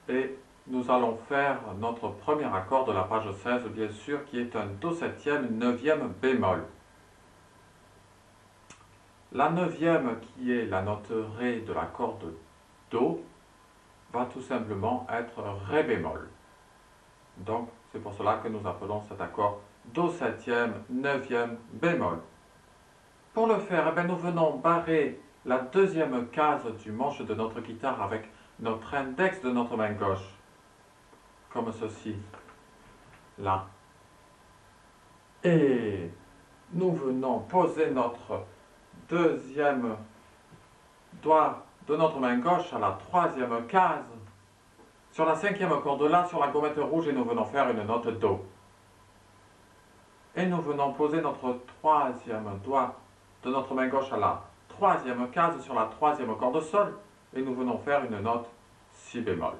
Et nous allons faire notre premier accord de la page 16, bien sûr, qui est un Do septième, neuvième bémol. La neuvième, qui est la note Ré de l'accord de Do, va tout simplement être Ré bémol. Donc, c'est pour cela que nous appelons cet accord Do septième, neuvième bémol. Pour le faire, eh bien, nous venons barrer la deuxième case du manche de notre guitare avec notre index de notre main gauche, comme ceci, là. Et nous venons poser notre deuxième doigt de notre main gauche à la troisième case, sur la cinquième corde là, sur la gommette rouge, et nous venons faire une note Do. Et nous venons poser notre troisième doigt de notre main gauche à la troisième case sur la troisième corde Sol, et nous venons faire une note Si bémol.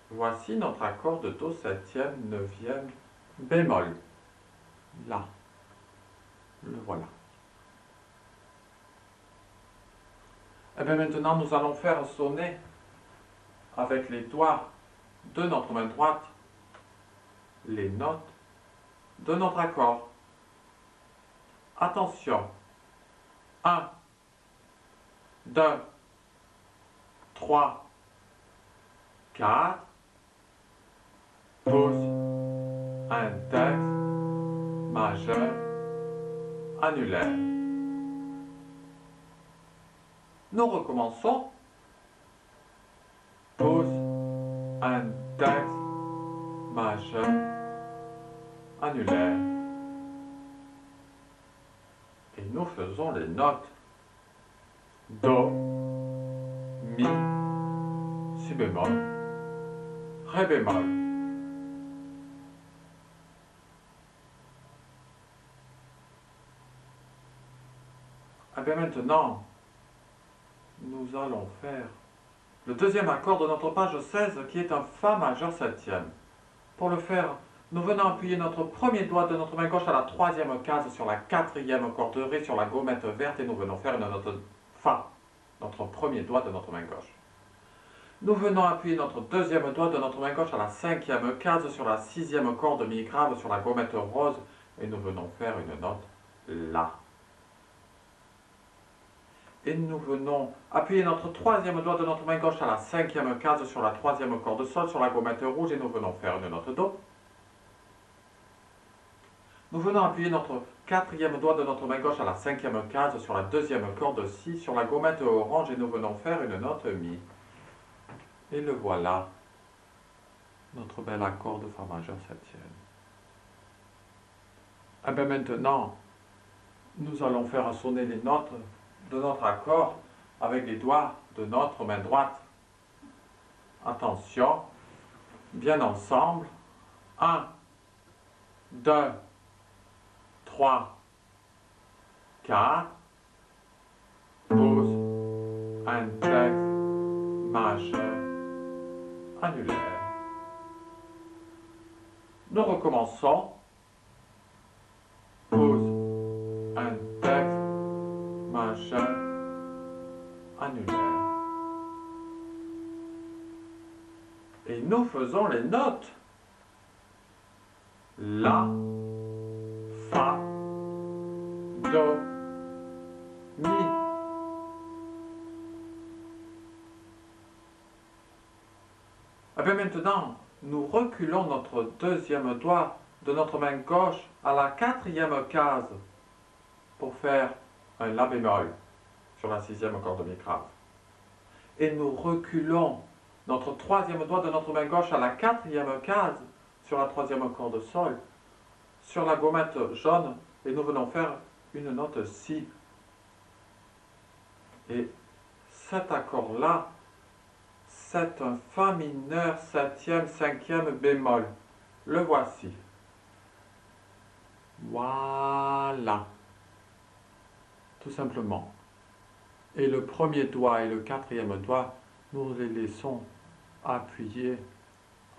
Voici notre accord de Do septième, neuvième bémol. Là, le voilà. Et bien maintenant, nous allons faire sonner avec les doigts de notre main droite les notes de notre accord. Attention. 1, 2, 3, 4. Pouce, index, majeur, annulaire. Nous recommençons. Pouce, index, majeur, annulaire. Et nous faisons les notes Do, Mi, Si bémol, Ré bémol. Et bien maintenant, nous allons faire le deuxième accord de notre page 16 qui est un Fa majeur septième. Pour le faire, nous venons appuyer notre premier doigt de notre main gauche à la troisième case sur la quatrième corde Ré sur la gommette verte et nous venons faire une note Fa, notre premier doigt de notre main gauche. Nous venons appuyer notre deuxième doigt de notre main gauche à la cinquième case sur la sixième corde Mi grave sur la gommette rose et nous venons faire une note La. Et nous venons appuyer notre troisième doigt de notre main gauche à la cinquième case sur la troisième corde Sol sur la gommette rouge et nous venons faire une note Do. Nous venons appuyer notre quatrième doigt de notre main gauche à la cinquième case sur la deuxième corde Si sur la gommette orange et nous venons faire une note Mi. Et le voilà, notre bel accord de Fa majeur septième. Et bien maintenant, nous allons faire sonner les notes de notre accord avec les doigts de notre main droite. Attention, bien ensemble. 1, 2, 3, 4. Pouce, index, majeur, annulaire. Nous recommençons. Pouce, index, majeur, annulaire. Et nous faisons les notes. La, Fa, Do, Mi. Et bien maintenant, nous reculons notre deuxième doigt de notre main gauche à la quatrième case pour faire un La bémol sur la sixième corde Mi grave. Et nous reculons notre troisième doigt de notre main gauche à la quatrième case sur la troisième corde Sol, sur la gommette jaune, et nous venons faire une note Si. Et cet accord-là, c'est un Fa mineur septième, cinquième bémol. Le voici. Voilà. Tout simplement. Et le premier doigt et le quatrième doigt, nous les laissons appuyer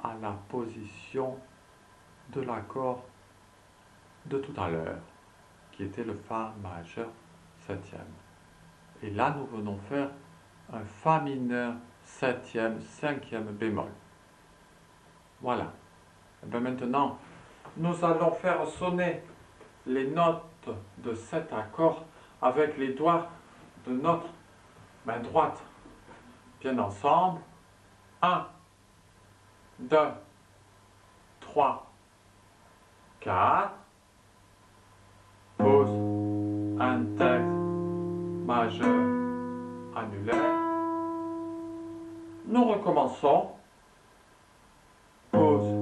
à la position de l'accord de tout à l'heure, qui était le Fa majeur septième. Et là, nous venons faire un Fa mineur septième, cinquième bémol. Voilà. Et bien maintenant, nous allons faire sonner les notes de cet accord avec les doigts de notre main droite. Bien ensemble. 1, 2, 3, 4. Pause. Un texte majeur annulaire. Nous recommençons. Pause.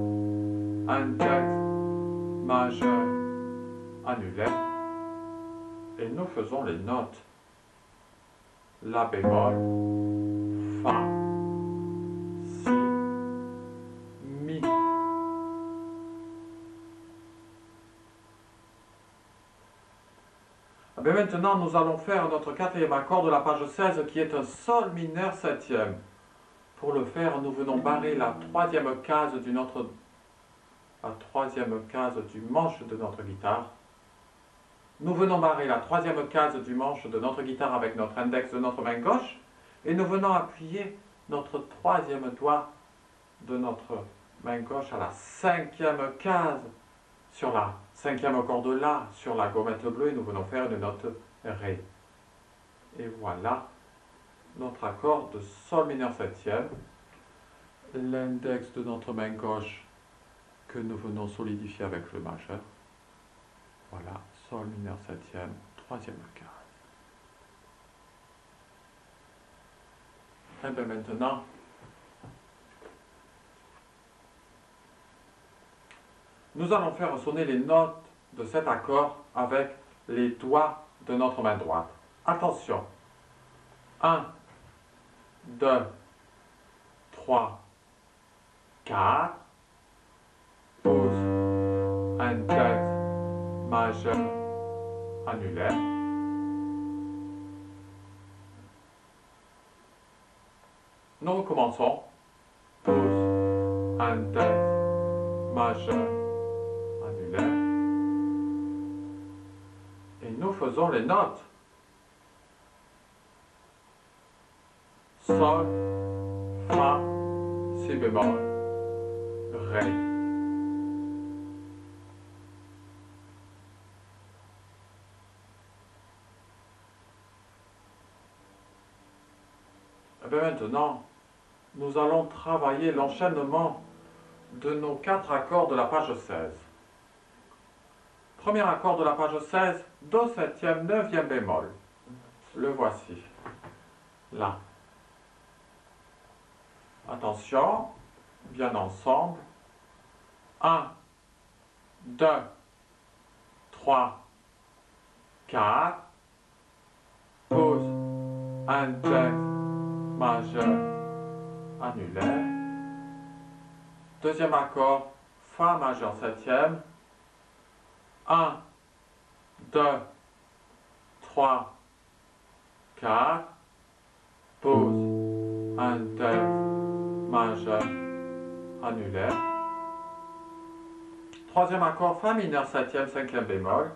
Un texte majeur annulaire. Et nous faisons les notes. La bémol, Fa, Si, Mi. Et maintenant, nous allons faire notre quatrième accord de la page 16 qui est un Sol mineur septième. Pour le faire, nous venons barrer la troisième case du manche de notre guitare. Nous venons barrer la troisième case du manche de notre guitare avec notre index de notre main gauche et nous venons appuyer notre troisième doigt de notre main gauche à la cinquième case sur la cinquième corde La sur la gommette bleue et nous venons faire une note Ré. Et voilà notre accord de Sol mineur septième. L'index de notre main gauche que nous venons solidifier avec le majeur. Voilà, Sol mineur septième, troisième case. Et bien maintenant, nous allons faire sonner les notes de cet accord avec les doigts de notre main droite. Attention. 1, 2, 3, 4. Pause. Un texte majeur annulaire. Nous recommençons. Pause. Un texte majeur annulaire. Et nous faisons les notes. Sol, Fa, Si bémol, Ré. Et bien maintenant, nous allons travailler l'enchaînement de nos 4 accords de la page 16. Premier accord de la page 16, Do septième, neuvième bémol. Le voici. Là. Attention, bien ensemble. 1, 2, 3, 4. Pause. Un texte majeur annulaire. Deuxième accord, Fa majeur septième. 1, 2, 3, 4. Pause. Un texte majeur annulaire. Troisième accord, Fa mineur septième, cinquième bémol.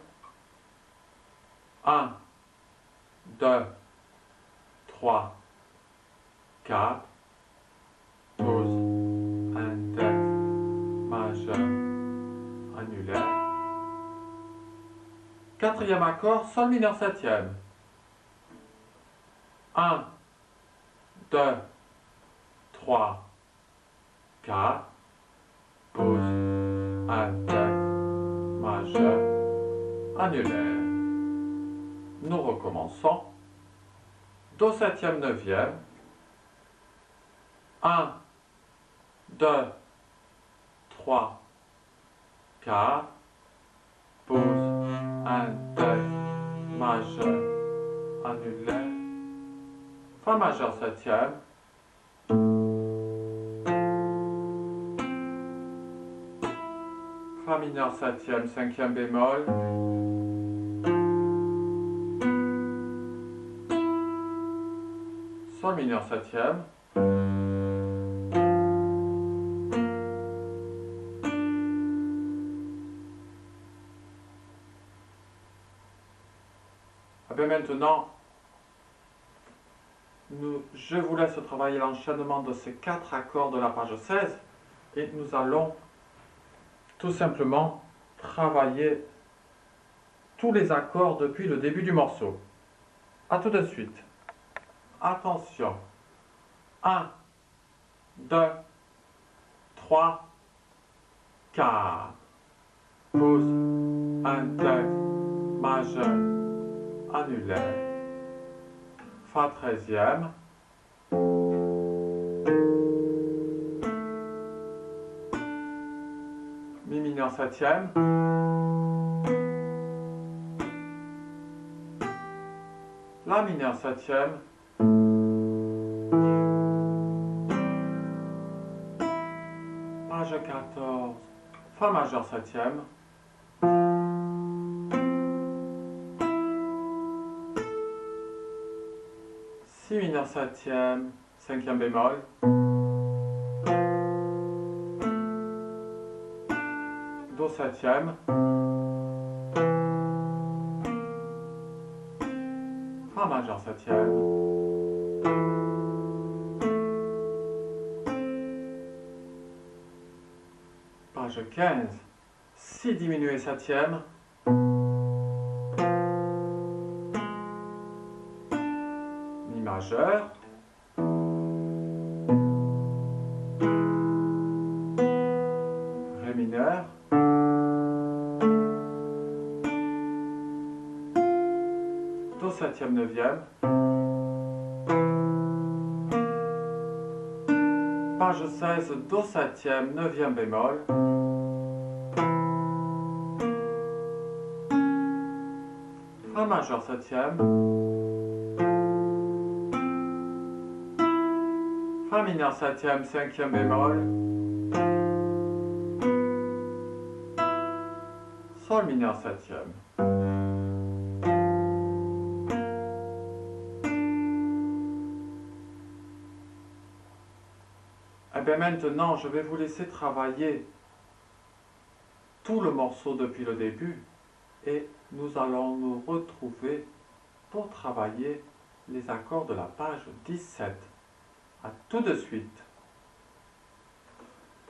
1, 2, 3, 4. Pause. Un texte majeur annulaire. Quatrième accord, Sol mineur septième. 1, 2, 3, 4. Pause. Un texte majeur annulaire. Nous recommençons. Do septième, neuvième. 1, 2, 3, 4. Pause. Un texte majeur annulaire. Fa majeur septième. Fa mineur septième, cinquième bémol. Sol mineur septième. Et bien maintenant, Je vous laisse travailler l'enchaînement de ces 4 accords de la page 16 et nous allons tout simplement travailler tous les accords depuis le début du morceau. A tout de suite. Attention. 1, 2, 3, 4. Pouce, index, majeur, annulaire. Fa 13e. Mi mineur 7e. La mineur 7e. Majeur 14. Fa majeur 7e. Si mineur 7e, 5e bémol. Do 7e. Fa majeur 7e. Page 15. Si diminué 7e. Mi majeur. Ré mineur. Do 7e 9e. Page 16, Do 7e 9e bémol. Fa majeur 7e. Fa mineur 7e 5e bémol. Sol mineur 7e. Et bien maintenant, je vais vous laisser travailler tout le morceau depuis le début et nous allons nous retrouver pour travailler les accords de la page 17. A tout de suite.